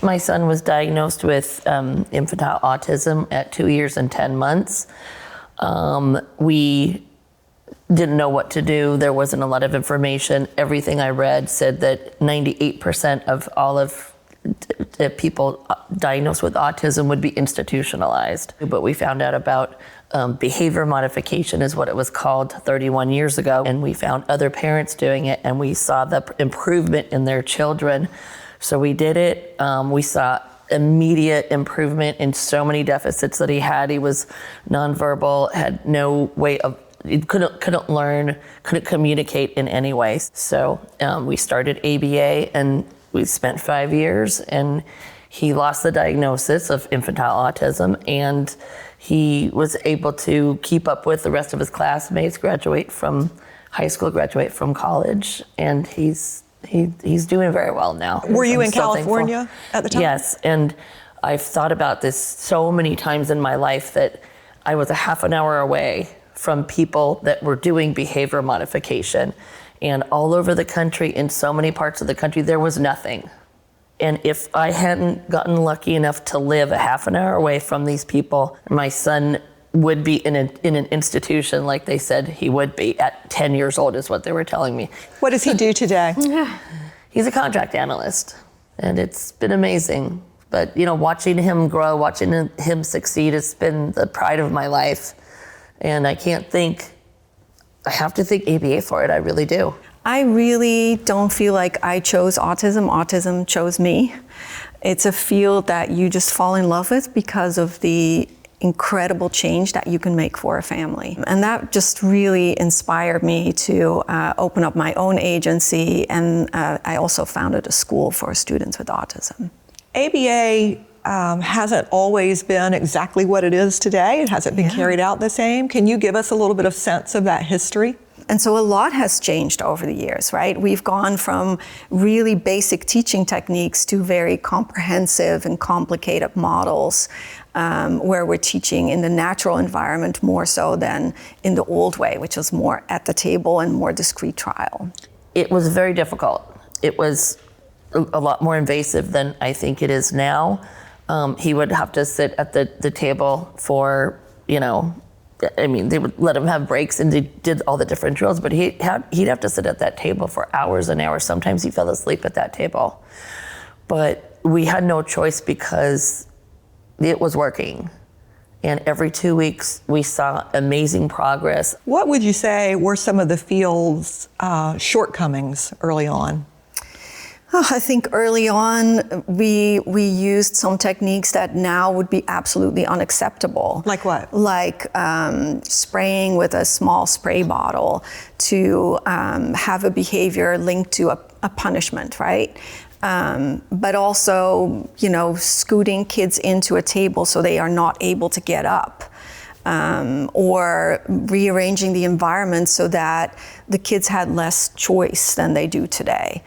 My son was diagnosed with infantile autism at 2 years and 10 months. We didn't know what to do. There wasn't a lot of information. Everything I read said that 98% of all of the people diagnosed with autism would be institutionalized. But we found out about behavior modification is what it was called 31 years ago. And we found other parents doing it, and we saw the improvement in their children. So we did it. We saw immediate improvement in so many deficits that he had. He was nonverbal, had no way of, he couldn't learn, couldn't communicate in any way. So we started ABA, and we spent 5 years, and he lost the diagnosis of infantile autism, and he was able to keep up with the rest of his classmates, graduate from high school, graduate from college, and he's doing very well now. Were you in California at the time? Yes, and I've thought about this so many times in my life that I was a half an hour away from people that were doing behavior modification. And all over the country, in so many parts of the country, there was nothing. And if I hadn't gotten lucky enough to live a half an hour away from these people, my son would be in an institution like they said he would be at 10 years old, is what they were telling me. What does he do today? He's a contract analyst, and it's been amazing. But watching him grow, watching him succeed has been the pride of my life. And I have to thank ABA for it, I really do. I really don't feel like I chose autism. Autism chose me. It's a field that you just fall in love with because of the incredible change that you can make for a family. And that just really inspired me to open up my own agency, and I also founded a school for students with autism. ABA hasn't always been exactly what it is today. It hasn't been carried out the same. Can you give us a little bit of sense of that history? And so a lot has changed over the years, right? We've gone from really basic teaching techniques to very comprehensive and complicated models where we're teaching in the natural environment more so than in the old way, which was more at the table and more discrete trial. It was very difficult. It was a lot more invasive than I think it is now. He would have to sit at the table for, they would let him have breaks, and they did all the different drills, but he'd have to sit at that table for hours and hours. Sometimes he fell asleep at that table. But we had no choice because it was working. And every 2 weeks, we saw amazing progress. What would you say were some of the field's shortcomings early on? I think early on, we used some techniques that now would be absolutely unacceptable. Like what? Like spraying with a small spray bottle to have a behavior linked to a punishment, right? But also, scooting kids into a table so they are not able to get up. Or rearranging the environment so that the kids had less choice than they do today.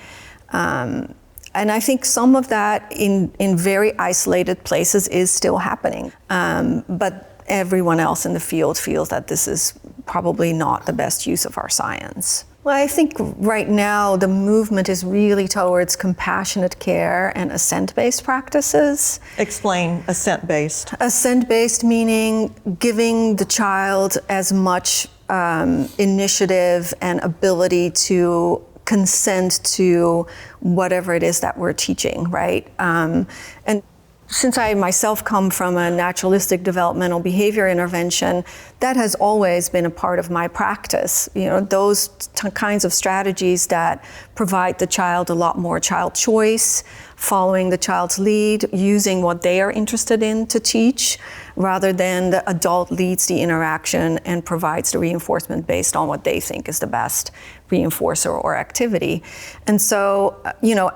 And I think some of that in very isolated places is still happening. But everyone else in the field feels that this is probably not the best use of our science. Well, I think right now the movement is really towards compassionate care and assent-based practices. Explain assent-based. Assent-based meaning giving the child as much initiative and ability to consent to whatever it is that we're teaching, right? And since I myself come from a naturalistic developmental behavior intervention, that has always been a part of my practice. Those kinds of strategies that provide the child a lot more child choice, following the child's lead, using what they are interested in to teach, rather than the adult leads the interaction and provides the reinforcement based on what they think is the best reinforcer or activity. And so,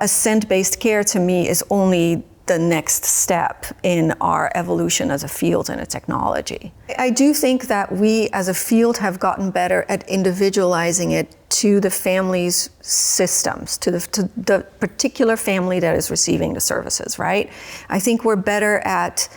assent-based care to me is only the next step in our evolution as a field and a technology. I do think that we as a field have gotten better at individualizing it to the family's systems, to the particular family that is receiving the services, right? I think we're better at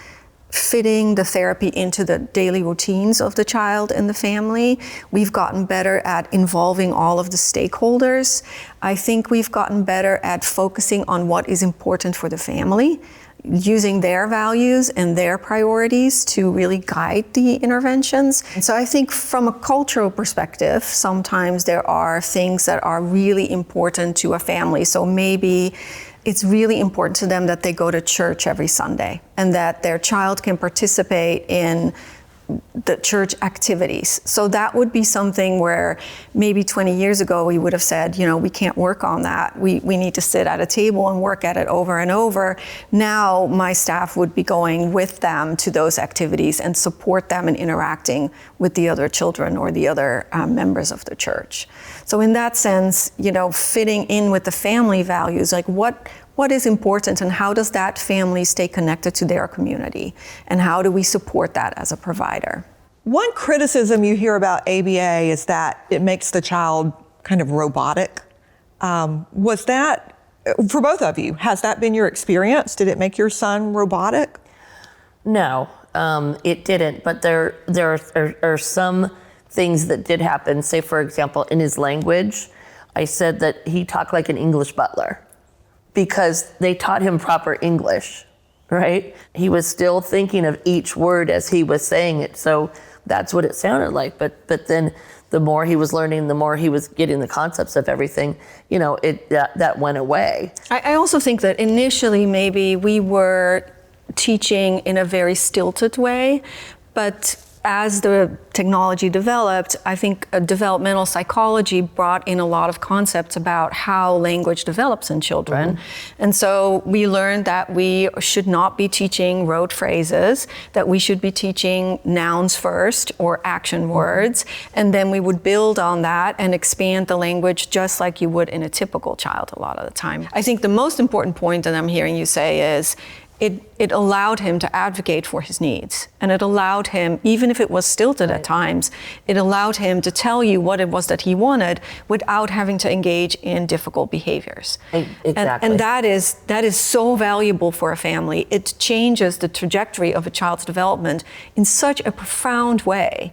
fitting the therapy into the daily routines of the child and the family. We've gotten better at involving all of the stakeholders. I think we've gotten better at focusing on what is important for the family, using their values and their priorities to really guide the interventions. And so I think from a cultural perspective, sometimes there are things that are really important to a family. So maybe it's really important to them that they go to church every Sunday and that their child can participate in the church activities. So that would be something where maybe 20 years ago we would have said, we can't work on that. We need to sit at a table and work at it over and over. Now my staff would be going with them to those activities and support them in interacting with the other children or the other members of the church. So in that sense, fitting in with the family values, like what is important and how does that family stay connected to their community? And how do we support that as a provider? One criticism you hear about ABA is that it makes the child kind of robotic. Was that, for both of you, has that been your experience? Did it make your son robotic? No, it didn't, but there are some things that did happen. Say, for example, in his language, I said that he talked like an English butler because they taught him proper English, right? He was still thinking of each word as he was saying it, so that's what it sounded like. But then the more he was learning, the more he was getting the concepts of everything, that went away. I also think that initially maybe we were teaching in a very stilted way, but as the technology developed, I think developmental psychology brought in a lot of concepts about how language develops in children. Mm-hmm. And so we learned that we should not be teaching rote phrases, that we should be teaching nouns first or action words, and then we would build on that and expand the language just like you would in a typical child a lot of the time. I think the most important point that I'm hearing you say is it allowed him to advocate for his needs. And it allowed him, even if it was stilted at times, it allowed him to tell you what it was that he wanted without having to engage in difficult behaviors. Exactly. And that is so valuable for a family. It changes the trajectory of a child's development in such a profound way.